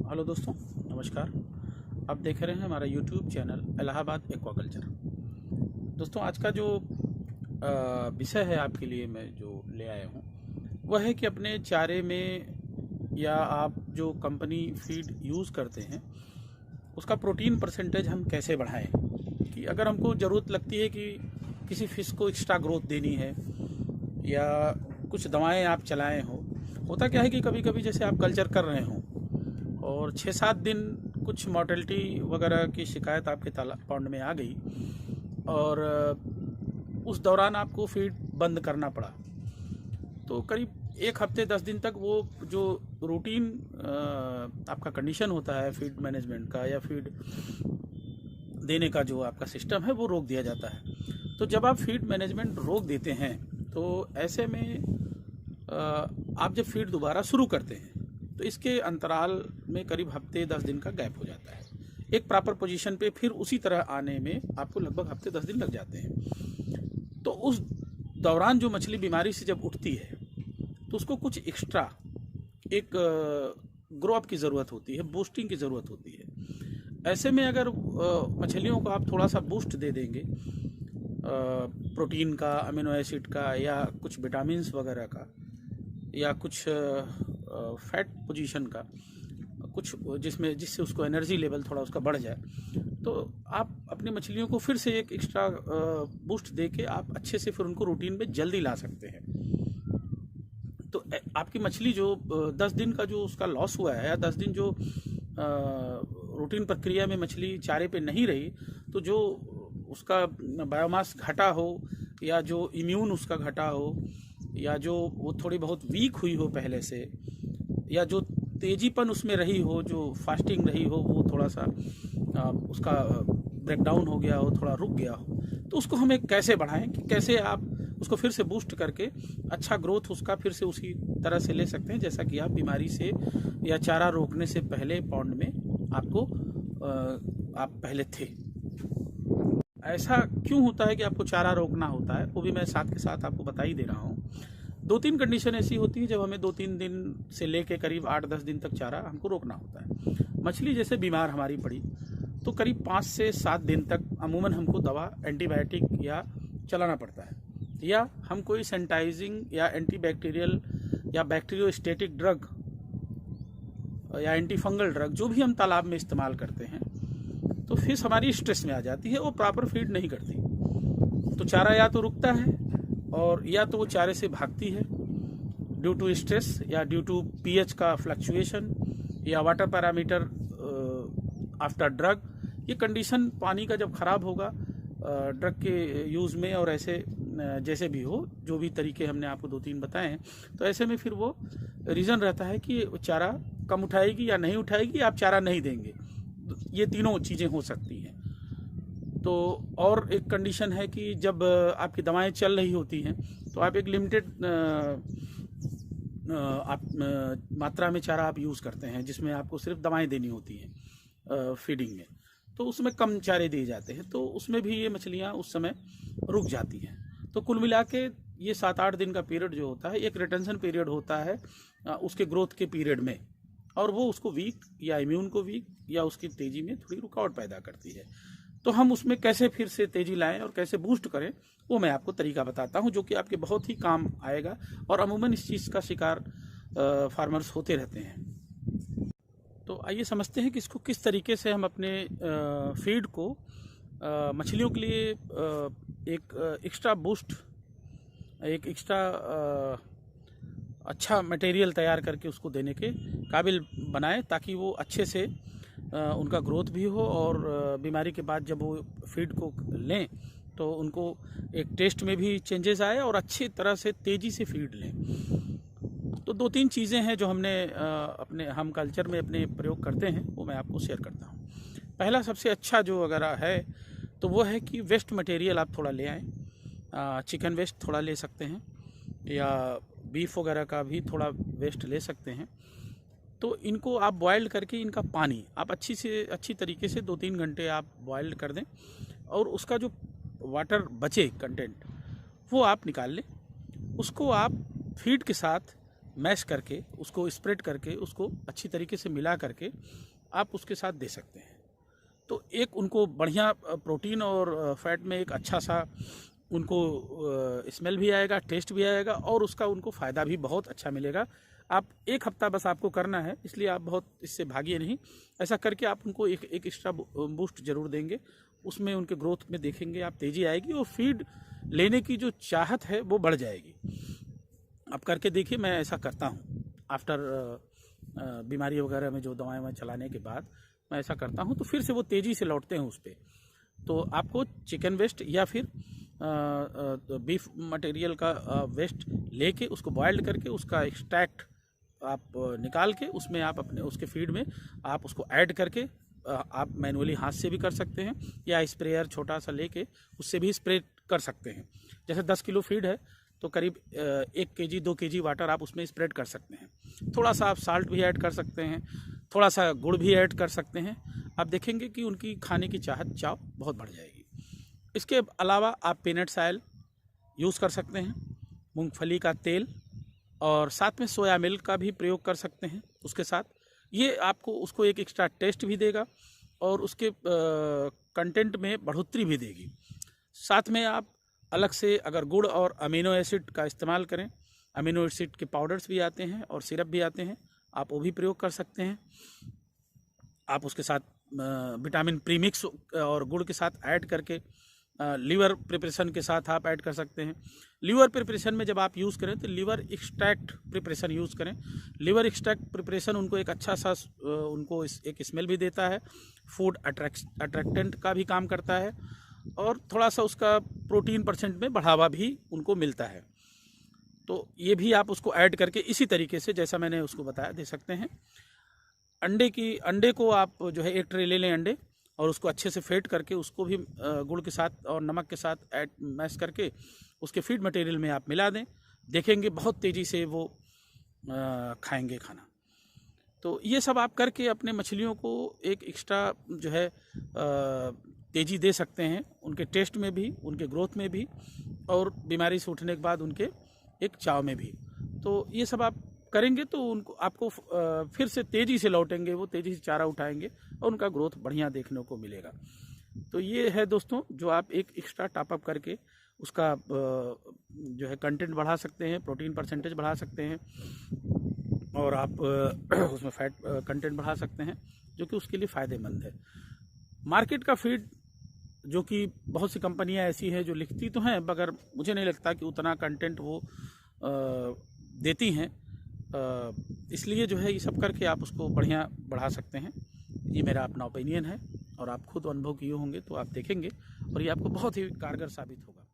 Hello दोस्तों, नमस्कार। आप देख रहे हैं हमारा यूट्यूब चैनल इलाहाबाद एक्वाकल्चर। दोस्तों, आज का जो विषय है आपके लिए मैं जो ले आया हूँ वह है कि अपने चारे में या आप जो कंपनी फीड यूज़ करते हैं उसका प्रोटीन परसेंटेज हम कैसे बढ़ाएं। कि अगर हमको ज़रूरत लगती है कि किसी फिश को एक्स्ट्रा ग्रोथ देनी है या कुछ दवाएं आप चलाएं होता क्या है कि कभी कभी जैसे आप कल्चर कर रहे हों और 6-7 दिन कुछ मॉर्टेलिटी वगैरह की शिकायत आपके तालाब पॉन्ड में आ गई और उस दौरान आपको फीड बंद करना पड़ा, तो करीब 1 हफ्ते 10 दिन तक वो जो रूटीन आपका कंडीशन होता है फीड मैनेजमेंट का या फीड देने का जो आपका सिस्टम है वो रोक दिया जाता है। तो जब आप फीड मैनेजमेंट रोक देते हैं तो ऐसे में आप जब फीड दोबारा शुरू करते हैं तो इसके अंतराल में करीब हफ्ते 10 दिन का गैप हो जाता है। एक प्रॉपर पोजीशन पे फिर उसी तरह आने में आपको लगभग हफ्ते 10 दिन लग जाते हैं। तो उस दौरान जो मछली बीमारी से जब उठती है तो उसको कुछ एक्स्ट्रा एक ग्रो अप की ज़रूरत होती है, बूस्टिंग की ज़रूरत होती है। ऐसे में अगर मछलियों को आप थोड़ा सा बूस्ट दे देंगे प्रोटीन का, अमीनो एसिड का या कुछ विटामिन्स वगैरह का या कुछ फैट पोजीशन का कुछ जिससे उसको एनर्जी लेवल थोड़ा उसका बढ़ जाए, तो आप अपनी मछलियों को फिर से एक एक्स्ट्रा बूस्ट दे के आप अच्छे से फिर उनको रूटीन में जल्दी ला सकते हैं। तो आपकी मछली जो 10 दिन का जो उसका लॉस हुआ है या 10 दिन जो रूटीन प्रक्रिया में मछली चारे पे नहीं रही, तो जो उसका बायोमास घटा हो या जो इम्यून उसका घटा हो या जो वो थोड़ी बहुत वीक हुई हो पहले से या जो तेजीपन उसमें रही हो, जो फास्टिंग रही हो, वो थोड़ा सा उसका ब्रेकडाउन हो गया हो, थोड़ा रुक गया हो, तो उसको हमें कैसे बढ़ाएं कि कैसे आप उसको फिर से बूस्ट करके अच्छा ग्रोथ उसका फिर से उसी तरह से ले सकते हैं जैसा कि आप बीमारी से या चारा रोकने से पहले पॉन्ड में आपको आप पहले थे। ऐसा क्यों होता है कि आपको चारा रोकना होता है, वो भी मैं साथ के साथ आपको बता ही दे रहा हूँ। 2-3 कंडीशन ऐसी होती है जब हमें 2-3 दिन से लेके करीब 8-10 दिन तक चारा हमको रोकना होता है। मछली जैसे बीमार हमारी पड़ी तो करीब 5 से 7 दिन तक अमूमन हमको दवा एंटीबायोटिक या चलाना पड़ता है, या हम कोई सैनिटाइजिंग या एंटीबैक्टीरियल या बैक्टीरियोस्टेटिक ड्रग या एंटीफंगल ड्रग जो भी हम तालाब में इस्तेमाल करते हैं, तो फिश हमारी स्ट्रेस में आ जाती है, वो प्रॉपर फीड नहीं करती, तो चारा या तो रुकता है और या तो वो चारे से भागती है ड्यू टू स्ट्रेस या ड्यू टू पीएच का फ्लक्चुएशन या वाटर पैरामीटर आफ्टर ड्रग। ये कंडीशन पानी का जब खराब होगा ड्रग के यूज़ में और ऐसे जैसे भी हो, जो भी तरीके हमने आपको 2-3 बताए हैं, तो ऐसे में फिर वो रीज़न रहता है कि चारा कम उठाएगी या नहीं उठाएगी, आप चारा नहीं देंगे। ये तीनों चीज़ें हो सकती हैं। तो और एक कंडीशन है कि जब आपकी दवाएं चल रही होती हैं तो आप एक लिमिटेड मात्रा में चारा आप यूज़ करते हैं जिसमें आपको सिर्फ दवाएं देनी होती हैं फीडिंग में, तो उसमें कम चारे दिए जाते हैं, तो उसमें भी ये मछलियाँ उस समय रुक जाती हैं। तो कुल मिला के ये 7-8 दिन का पीरियड जो होता है एक रिटेंशन पीरियड होता है उसके ग्रोथ के पीरियड में, और वो उसको वीक या इम्यून को वीक या उसकी तेज़ी में थोड़ी रुकावट पैदा करती है। तो हम उसमें कैसे फिर से तेज़ी लाएं और कैसे बूस्ट करें, वो मैं आपको तरीका बताता हूं जो कि आपके बहुत ही काम आएगा, और अमूमन इस चीज़ का शिकार फार्मर्स होते रहते हैं। तो आइए समझते हैं कि इसको किस तरीके से हम अपने फीड को मछलियों के लिए एक एक्स्ट्रा बूस्ट, एक एक्स्ट्रा अच्छा मटेरियल तैयार करके उसको देने के काबिल बनाएं, ताकि वो अच्छे से उनका ग्रोथ भी हो और बीमारी के बाद जब वो फीड को लें तो उनको एक टेस्ट में भी चेंजेस आए और अच्छी तरह से तेज़ी से फीड लें। तो 2-3 चीज़ें हैं जो हमने अपने हम कल्चर में अपने प्रयोग करते हैं, वो मैं आपको शेयर करता हूँ। पहला सबसे अच्छा जो अगर है तो वो है कि वेस्ट मटेरियल आप थोड़ा ले आएँ। चिकन वेस्ट थोड़ा ले सकते हैं या बीफ वगैरह का भी थोड़ा वेस्ट ले सकते हैं। तो इनको आप बॉइल्ड करके इनका पानी आप अच्छी तरीके से 2-3 घंटे आप बॉइल्ड कर दें और उसका जो वाटर बचे कंटेंट वो आप निकाल लें। उसको आप फीड के साथ मैश करके, उसको स्प्रेड करके, उसको अच्छी तरीके से मिला करके आप उसके साथ दे सकते हैं। तो एक उनको बढ़िया प्रोटीन और फैट में एक अच्छा सा उनको स्मेल भी आएगा, टेस्ट भी आएगा और उसका उनको फ़ायदा भी बहुत अच्छा मिलेगा। आप 1 हफ्ता बस आपको करना है, इसलिए आप बहुत इससे भागिए नहीं। ऐसा करके आप उनको एक एक्स्ट्रा बूस्ट ज़रूर देंगे, उसमें उनके ग्रोथ में देखेंगे आप तेज़ी आएगी और फीड लेने की जो चाहत है वो बढ़ जाएगी। आप करके देखिए, मैं ऐसा करता हूँ। आफ्टर बीमारी वगैरह में जो दवाएं चलाने के बाद मैं ऐसा करता हूँ, तो फिर से वो तेज़ी से लौटते हैं उस पर। तो आपको चिकन वेस्ट या फिर बीफ मटेरियल का वेस्ट लेके उसको बॉइल्ड करके उसका एक्सट्रैक्ट आप निकाल के उसमें आप अपने उसके फीड में आप उसको ऐड करके आप मैनुअली हाथ से भी कर सकते हैं या स्प्रेयर छोटा सा लेके उससे भी स्प्रे कर सकते हैं। जैसे 10 किलो फीड है तो करीब 1 केजी 2 केजी वाटर आप उसमें स्प्रेड कर सकते हैं। थोड़ा सा आप साल्ट भी ऐड कर सकते हैं, थोड़ा सा गुड़ भी ऐड कर सकते हैं। आप देखेंगे कि उनकी खाने की चाव बहुत बढ़ जाएगी। इसके अलावा आप पीनट्स ऑयल यूज़ कर सकते हैं, मूंगफली का तेल और साथ में सोया मिल्क का भी प्रयोग कर सकते हैं उसके साथ। ये आपको उसको एक एक्स्ट्रा टेस्ट भी देगा और उसके कंटेंट में बढ़ोतरी भी देगी। साथ में आप अलग से अगर गुड़ और अमीनो एसिड का इस्तेमाल करें, अमीनो एसिड के पाउडर्स भी आते हैं और सिरप भी आते हैं, आप वो भी प्रयोग कर सकते हैं। आप उसके साथ विटामिन प्रीमिक्स और गुड़ के साथ ऐड करके लीवर प्रिपरेशन के साथ आप ऐड कर सकते हैं। लीवर प्रिपरेशन में जब आप यूज़ करें तो लीवर एक्सट्रैक्ट प्रिपरेशन यूज़ करें। लीवर एक्सट्रैक्ट प्रिपरेशन उनको एक अच्छा सा उनको एक स्मेल भी देता है, फूड अट्रैक्टेंट का भी काम करता है और थोड़ा सा उसका प्रोटीन परसेंट में बढ़ावा भी उनको मिलता है। तो ये भी आप उसको ऐड करके इसी तरीके से जैसा मैंने उसको बताया दे सकते हैं। अंडे को आप जो है 1 ट्रे ले लें अंडे और उसको अच्छे से फेंट करके उसको भी गुड़ के साथ और नमक के साथ मैश करके उसके फीड मटेरियल में आप मिला दें। देखेंगे बहुत तेज़ी से वो खाएंगे खाना। तो ये सब आप करके अपने मछलियों को एक एक्स्ट्रा जो है तेज़ी दे सकते हैं, उनके टेस्ट में भी, उनके ग्रोथ में भी और बीमारी से उठने के बाद उनके एक चाव में भी। तो ये सब आप करेंगे तो उनको आपको फिर से तेज़ी से लौटेंगे, वो तेज़ी से चारा उठाएंगे और उनका ग्रोथ बढ़िया देखने को मिलेगा। तो ये है दोस्तों, जो आप एक एक्स्ट्रा टॉपअप करके उसका जो है कंटेंट बढ़ा सकते हैं, प्रोटीन परसेंटेज बढ़ा सकते हैं और आप उसमें फैट कंटेंट बढ़ा सकते हैं, जो कि उसके लिए फ़ायदेमंद है। मार्केट का फीड जो कि बहुत सी कंपनियां ऐसी हैं जो लिखती तो हैं, मगर मुझे नहीं लगता कि उतना कंटेंट वो देती हैं। इसलिए जो है ये सब करके आप उसको बढ़िया बढ़ा सकते हैं। ये मेरा अपना ओपिनियन है और आप खुद अनुभव किए होंगे तो आप देखेंगे और ये आपको बहुत ही कारगर साबित होगा।